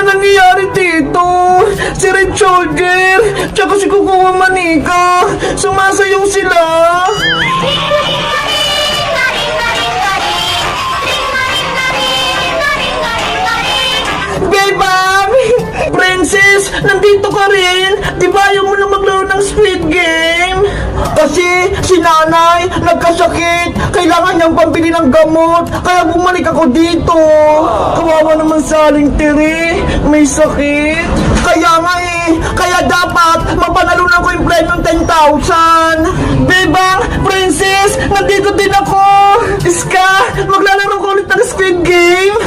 na nangyayari dito? Si Red Soldier, tsaka si Kukuha Manika, sumasayaw sila. Bebang! Princess, nandito ka rin? Di ba ayaw mo na maglaro ng Squid Game? Kasi si nanay nagkasakit, kailangan niyang pambili ng gamot, kaya bumalik ako dito. Kawawa naman sa Aling Tiri, may sakit. Kaya nga kaya dapat mapanalunan ko yung premium 10,000. Bebang, Princess, nandito din ako. Iska, maglalaro ko ulit ng Squid Game.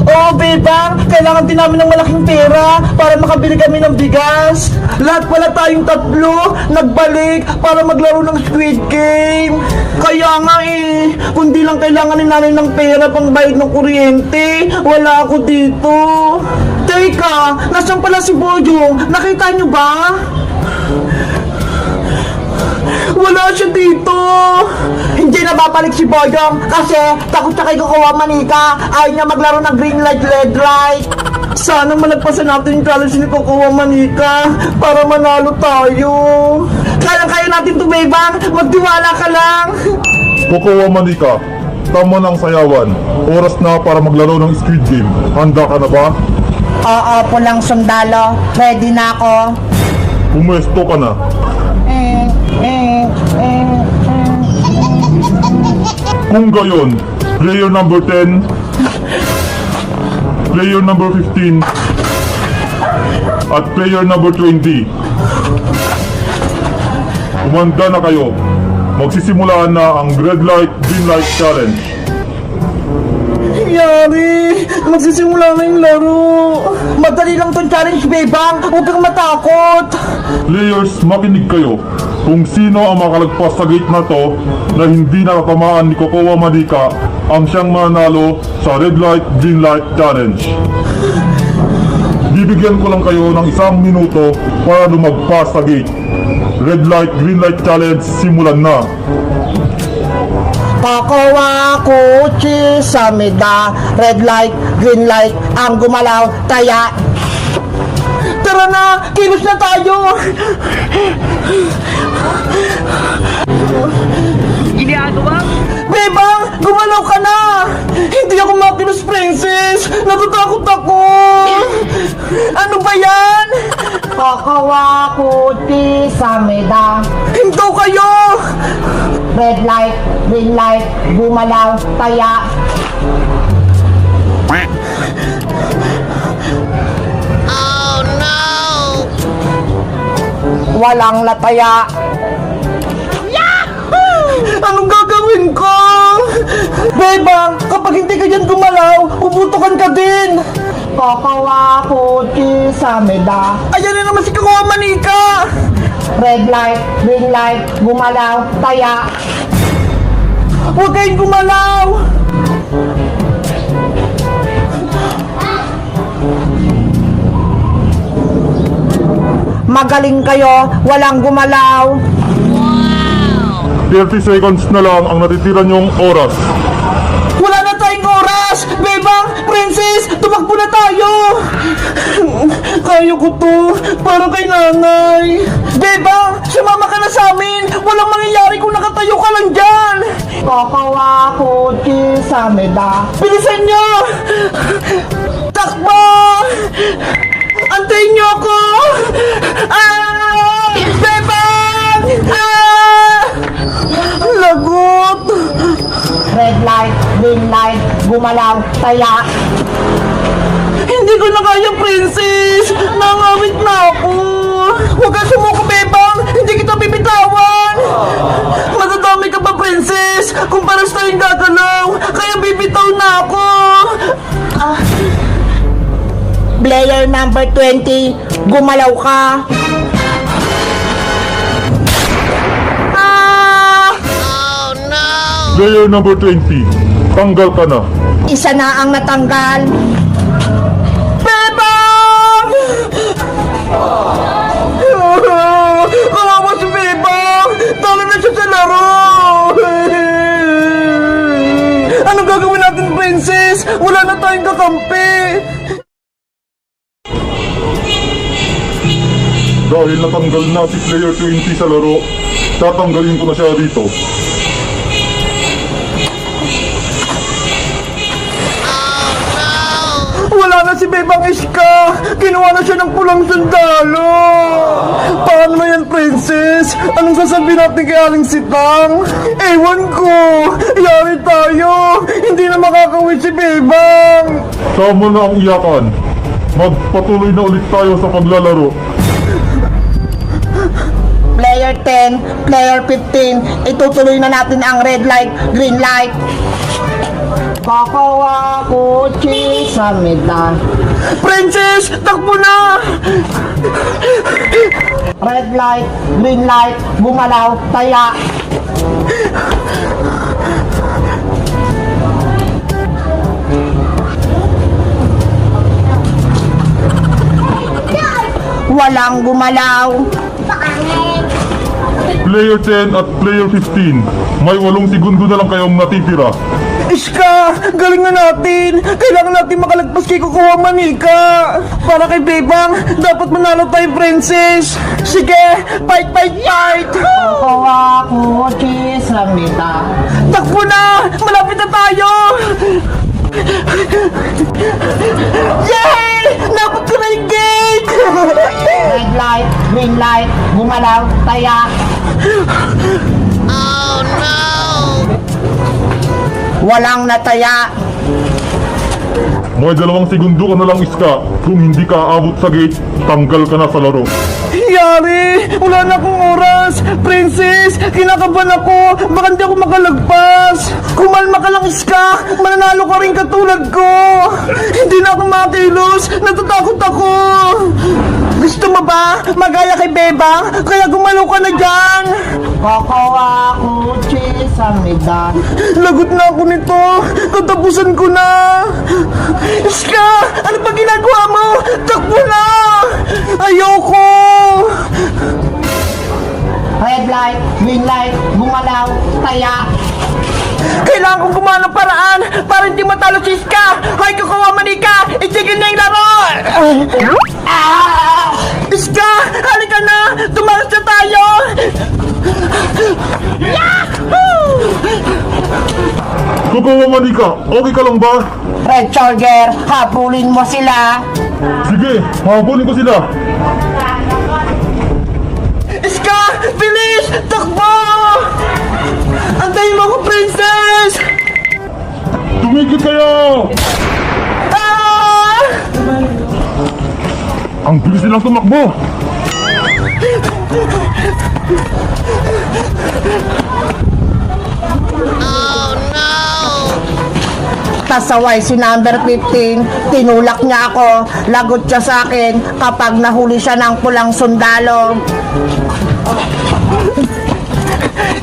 Oo, Bebang, kailangan din namin ng malaking pera para makabili kami ng bigas. Lahat pala tayong tatlo nagbalik para maglaro ng Squid Game. Kaya nga kundi lang kailangan ni nanay ng pera pang bayad ng kuryente, wala ako dito. Teka, nasan pala si Boyong? Nakita niyo ba? Wala siya dito. Hindi na babalik si Boyong kasi takot siya kay Kukuha Manika. Ayaw niya maglaro ng green light, red light. Sana malagpasan natin yung challenge ni Kukuha Manika para manalo tayo. Kaya natin to, Bebang. Magtiwala ka lang. Kukuha Manika, tama ng sayawan. Oras na para maglaro ng Squid Game. Handa ka na ba? Oo, pulang sundalo. Ready na ako. Pumuesto ka na. Kung gayon, player number 10, player number 15, at player number 20. Kumanda na kayo. Magsisimula na ang red light, green light challenge. Yari, magsisimula na yung laro. Madali lang tong challenge, Bebang. Huwag kang matakot. Players, makinig kayo. Kung sino ang makalagpas sa gate na to na hindi nakatamaan ni Kukuha Manika, ang siyang manalo sa red light, green light challenge. Bibigyan ko lang kayo ng 1 minuto para lumagpas sa gate. Red light, green light challenge, simulan na. Kukuha kuchi sa meda. Red light, green light, ang gumalaw, taya. Tara na, kilos na tayo. Ginagawa? Bebang, gumalaw ka na. Hindi ako makilos, Princess. Natatakot ako. Ano ba yan? Kukuha kuchi sa meda. Hinto kayo. Red light, green light, gumalaw, taya. Walang lataya. Anong gagawin ko? Bebang, kapag hindi ka dyan gumalaw, puputukan ka din. Kukuha kuchi sa meda. Ayan na naman si Kukuha Manika. Red light, green light, gumalaw, taya. Huwag kayong gumalaw. Magaling kayo, walang gumalaw. 30 seconds na lang ang natitira niyong oras. Wala na tayong oras. Bebang, Princess, tumakbo na tayo. Kaya ko to, parang kay nanay. Bebang, sumama ka na sa amin. Walang mangyayari kung nakatayo ka lang dyan. Kukuha kuchi sa meda. Bilisan niyo. Takbo. Antayin niyo ako. Bebang! Lagot. Red light, green light, gumalaw, taya. Hindi ko na kaya, Princess. Nangawit na ako. Huwag kang sumuko, Bebang. Hindi kita bibitawan. Madadami ka pa, Princess. Kung paras tayong gagalaw, kaya bibitaw na ako. Player number 20, gumalaw ka. Player number 20, tanggal ka na. Isa na ang natanggal. Bebang! Kawawa si Bebang! Talo na siya sa laro! Anong gagawin natin, Princess? Wala na tayong kakampi! dahil natanggal na si player 20 sa laro, tatanggalin ko na siya dito. Wala na si Bebang Iska! Kinuha na siya ng pulang sundalo! Paano na yan, Princess? Anong sasabihin natin kay Aling Sitang? Ewan ko! Yari tayo! Hindi na makakawin si Bebang! Tama na ang iyakan. Magpatuloy na ulit tayo sa paglalaro. Player 10, player 15, itutuloy na natin ang red light, green light. Kakawa kotse sa meta. Princess! Takbo na! Red light, green light, gumalaw, taya. Walang gumalaw. Player 10 at player 15, may 8 segundo na lang kayong natitira. Iska! Galing na natin! Kailangan natin makalagpas kay Kukuha Manika! Para kay Bebang, dapat manalo tayo, Princess! Sige! Fight, fight, fight! Kakawa kotse sa meta. Takbo na! Malapit na tayo! Yay! Dapat ko na yung gate! Red light, green light, gumalaw, taya. Walang nataya. May 2 segundo ka na lang, Iska. Kung hindi ka aabot sa gate, tanggal ka na sa laro. Yari! Wala na akong oras! Princess! Kinakabahan ako! Baka hindi ako makalagpas! Kumalma ka lang, Iska! Mananalo ka rin katulad ko! Hindi na ako makilos! Natatakot ako! Gusto mo ba? Magaya kay Bebang? Kaya gumalaw ka na dyan! Kakawa kotse sa meta. Lagot na ako nito! Katapusan ko na! Iska! Ano ba ginagawa mo? Takbo na! Ayoko! Red light, green light, gumalaw, taya. Kailangan kong gumawa ng paraan para hindi matalo si Iska! Hay, Kukuha Manika! Itigil na yung laro! Ah! Iska! Halika na! Tumalas na tayo! Kukuha Manika, okay ka lang ba? Red Charger, habulin mo sila. Sige, habulin ko sila. Iska! Bilis! Takbo! Antayin mo ako, Princess! Tumigil kayo! Ah! Ang bilis nilang tumakbo! Tasaway si number 15, tinulak niya ako, lagot siya sa akin kapag nahuli siya ng pulang sundalo.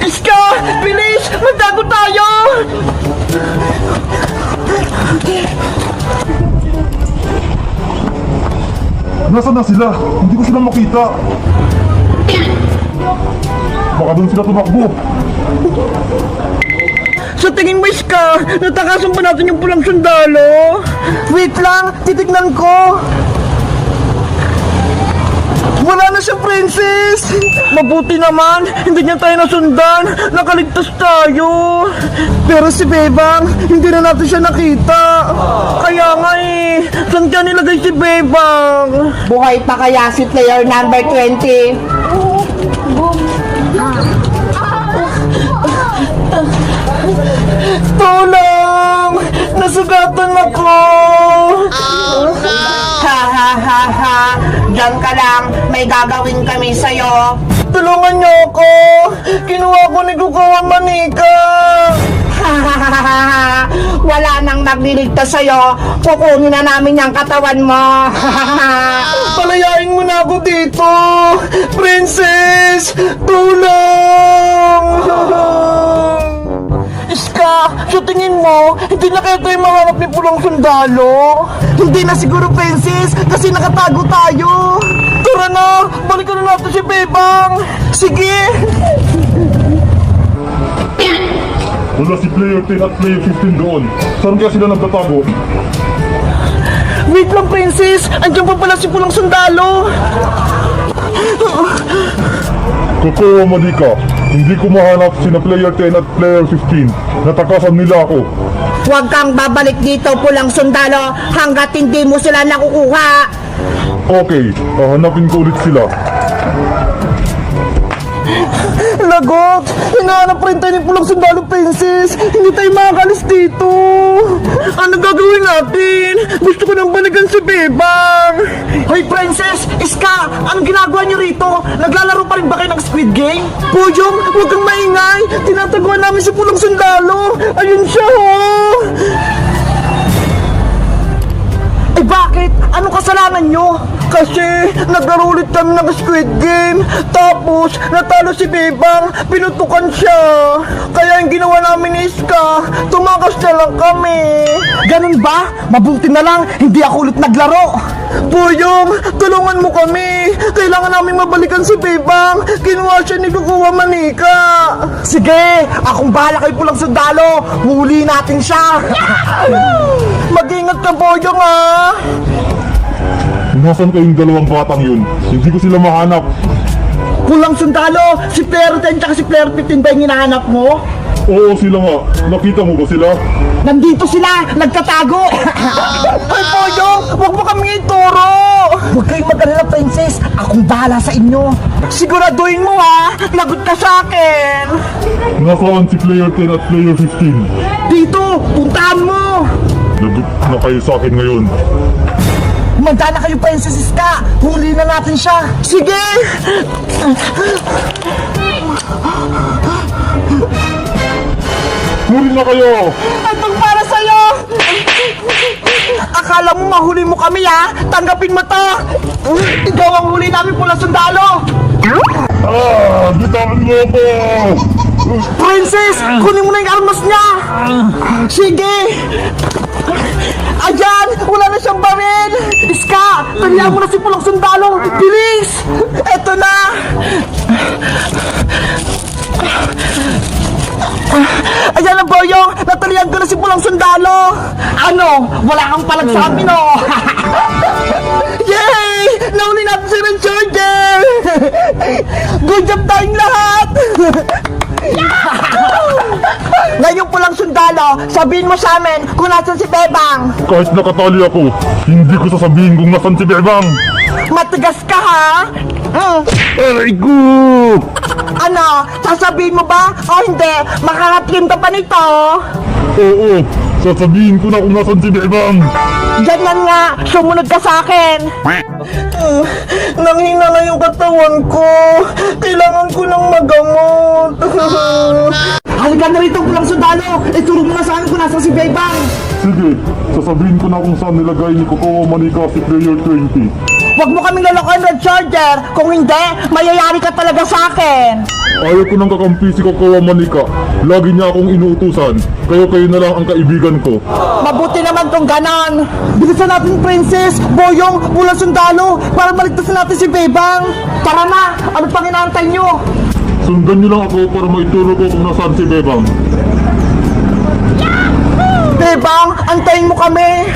Iska! Bilis! Magtago tayo! Nasaan na sila? Hindi ko sila makita. Baka doon sila tumakbo. Sa tingin mo, Iska, natakasan ba natin yung pulang sundalo? Wait lang, titignan ko. Wala na siya, Princess! Mabuti naman, hindi niya tayo nasundan. Nakaligtas tayo. Pero si Bebang, hindi na natin siya nakita. Kaya nga eh, saan dyan nilagay si Bebang? Buhay pa kaya si player number 20? Tulong! Nasugatan ako! Ha ha ha ha! Diyan ka lang, may gagawin kami sa'yo. Tulungan niyo ako! Kinuha ko ni Kukuha Manika! Ha ha ha ha ha! Wala nang magliligtas sa'yo. Kukunin na namin yung katawan mo. Ha ha ha! Palayain mo na ako dito! Princess! Tulong! Iska, sa tingin mo, hindi na kaya tayo mahanap ni Pulang Sundalo? Hindi na siguro, Princess, kasi nakatago tayo. Tara na, balikan na natin si Bebang. Sige! Wala si player 10 at player 15 doon. Saan kaya sila nagtatago? Wait lang, Princess! Andiyan pa pala si Pulang Sundalo! Kokowa Monica, hindi ko mahanap sina player 10 at player 15. Natakasan nila ako. Huwag kang babalik dito, pulang sundalo, hanggat hindi mo sila nakukuha. Okay, hahanapin ko ulit sila. Lagot! Hinahanap rin tayo ni Pulang Sundalo Princess! Hindi tayo makakalis dito! Ano gagawin natin? Gusto ko nang balikan si Bebang! Hoy Princess! Iska! Anong ginagawa niyo rito? Naglalaro pa rin ba kayo ng Squid Game? Pujong! Huwag kang maingay! Tinataguan namin si Pulang Sundalo! Ayun siya ho! Eh bakit? Anong kasalanan nyo? Kasi naglaro ulit kami ng Squid Game. Tapos natalo si Bebang. Pinutukan siya. Kaya yung ginawa namin ni Iska, tumakas na lang kami. Ganun ba? Mabuti na lang, hindi ako ulit naglaro. Puyong, tulungan mo kami. Kailangan namin mabalikan si Bebang. Kinuha siya ni Kukuha Manika. Sige, akong bahala kay Pulang Sundalo. Huli natin siya. Mag-ingat ka, Boyong, ah. Nasaan kayong dalawang batang yun? Hindi ko sila mahanap. Pulang Sundalo, si Player 10 tsaka si Player 15 ba yung hinahanap mo? Oo, sila nga. Nakita mo ba sila? Nandito sila, nagtatago. Ay, Boyong, huwag mo kami ituro. Huwag kayong mag-alala, Princess. Akong bahala sa inyo. Siguraduhin mo, ha. Lagot ka sa akin. Nasaan si player 10 at player 15? Dito, puntahan mo. Lagot na kayo sa akin ngayon. Manda na kayo, Princess Iska. Huli na natin siya. Sige. Huli na kayo! Itong para sa'yo. Akala mo mahuli mo kami, ha? Tanggapin mo to. Ikaw ang huli namin, Pulang Sundalo. Bitawan mo ako! Princess, kunin mo na yung armas niya. Sige. Ayan, wala na siyang baril. Iska, talihan mo na si Pulang Sundalo. Bilis. Eto na. Ayan ang Boyong, natalihan ko na si Pulang Sundalo. Ano, wala kang palag sa amin, oh. Yay! Nauli natin si Red Charger. Good job tayong lahat. Ngayon Pulang Sundalo, sabihin mo sa amin kung nasan si Bebang. Kahit nakatali ako, hindi ko sasabihin kung nasan si Bebang! Matigas ka, ha? Aray ko! Ano, sasabihin mo ba o hindi? Makakatim ka pa nito. Oo, sasabihin ko na kung nasan si Bebang! Ganyan nga, sumunod ka sa akin. Nanghina na yung katawan ko. Kailangan ko ng magamot. Halika na rito, Pulang Sundalo. Ituro mo na sa akin kung nasan si Bebang. Sige, sasabihin ko na kung saan nilagay ni Kokowa Manika si player 20. Huwag mo kaming lalakoy, Red Charger. Kung hindi, mayayari ka talaga sa akin. Ayaw ko nang kakampi si Kokowa Manika. Lagi niya akong inuutusan. Kayo na lang ang kaibigan ko. Mabuti naman kung ganon. Bilisan natin, Princess, Boyong, Pulang Sundalo, para maligtasan natin si Bebang. Tara na, ano pang inaantay nyo? Sundan niyo lang ako para maituro ko kung nasaan si Bebang. Bebang, antayin mo kami.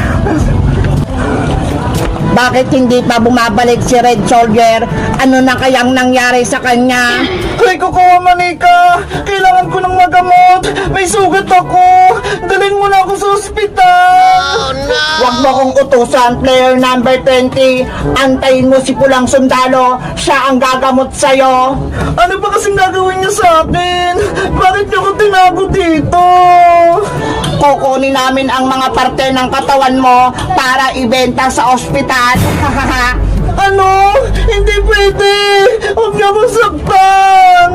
Bakit hindi pa bumabalik si Red Soldier? Ano na kayang nangyari sa kanya? Kay Kokowa Manika, kailangan ko ng magamot. May sugat ako. Dalhin mo na ako sa ospital. Huwag mo kong utusan, player number 20. Antayin mo si Pulang Sundalo. Siya ang gagamot sa'yo. Ano ba kasing gagawin niya sa akin? Bakit niyo ko tinago dito? Kukunin namin ang mga parte ng katawan mo para ibenta sa ospital. Ano? Hindi pwede! Huwag niyo akong saktan!